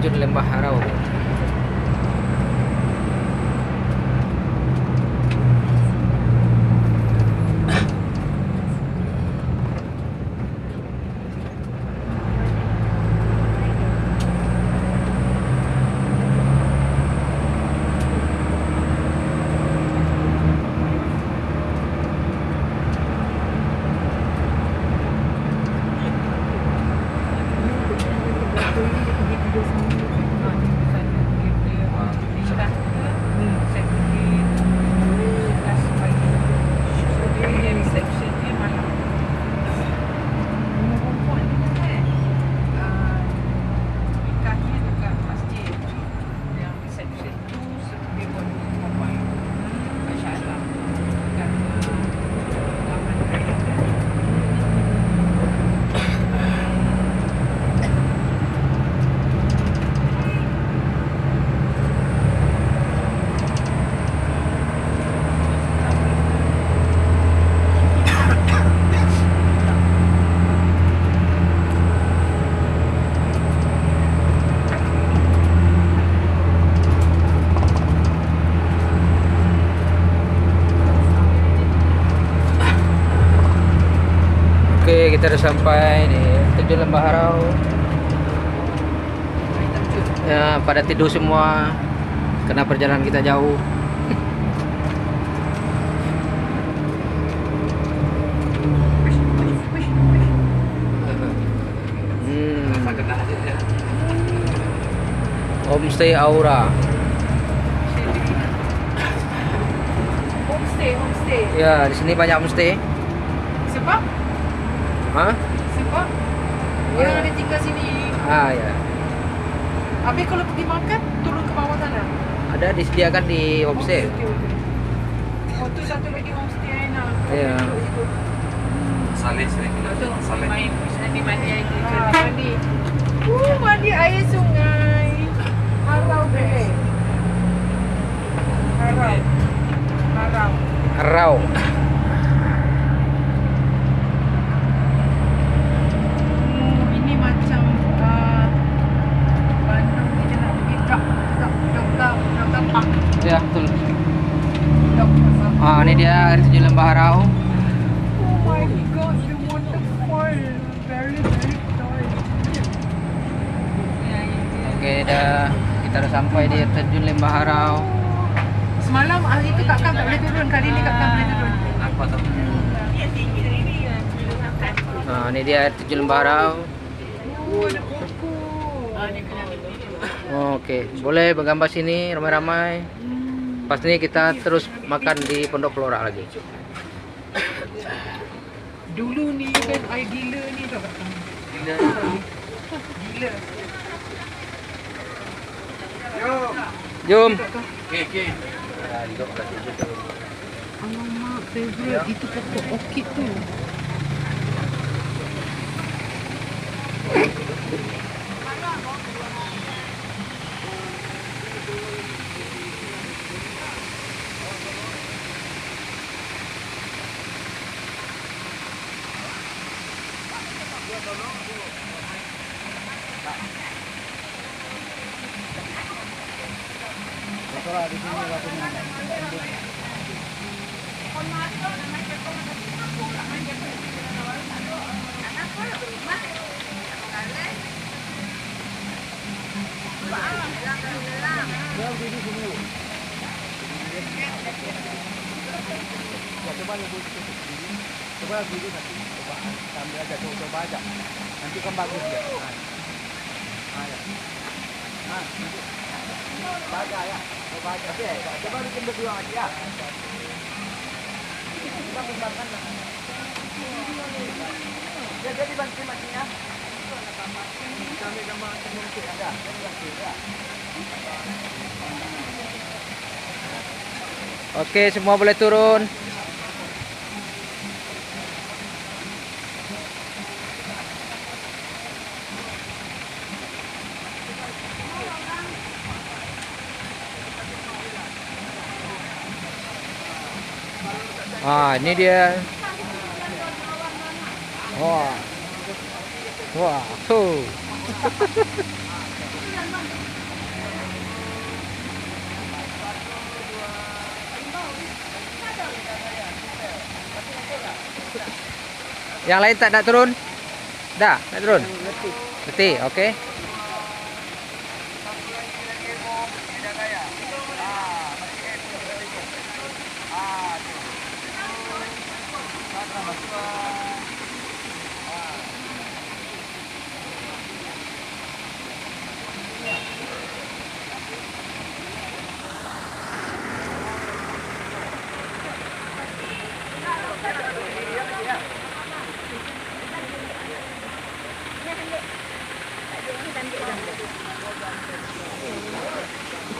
terjun Lembah Harau. Oke, kita sudah sampai di terjun Lembah Harau. Ya, pada tidur semua karena perjalanan kita jauh. Homestay Aura. Homestay. Ya, di sini banyak homestay. Sebab? Hah? Sebab orang ada tinggal sini. Ah, ya. Habis kalau pergi makan, turun ke bawah sana? Ada disediakan di homestay. Oh, tu satu lagi homestay Aina. Ya. Saleh Saleh. Main di mandi air mandi. Mandi air sungai. Harau be. Harau. Harau. Ini macam Bandung kita nak pergi Dok Park. Ya, betul. Dok Park. Ah, ini dia air terjun Lembah Harau. Oh my god, the waterfall. Very tall. Oke, kita udah sampai di air terjun Lembah Harau. Semalam hari itu Kak Kam tak boleh turun, kali ni Kak Kam boleh turun. Apa tu? Nah, ini dia air terjun Lembah Harau. Oh, ada pokok. Oke, boleh bergambar sini ramai-ramai. Pas ini kita terus makan di Pondok Pelora lagi. Dulu ni kan air gila ni tau Kak Kam. Gila. Jom. Okey. Alamak, favorite itu pokok orchid tu. Coba dulu nanti, coba sambil aja coba aja. Nanti kan bagus dia. Ya. Baca ya, coba aja. Coba bikin berdua aja ya. Kita kembangkan lah. Ya jadi bantu makinya. Kami sama teman kita ada. Oke, semua boleh turun. Ah, ini dia. Wah. Wah, tuh. Yang lain tak nak turun? Dah, nak turun? Letih. Letih, okey. Ah, tu.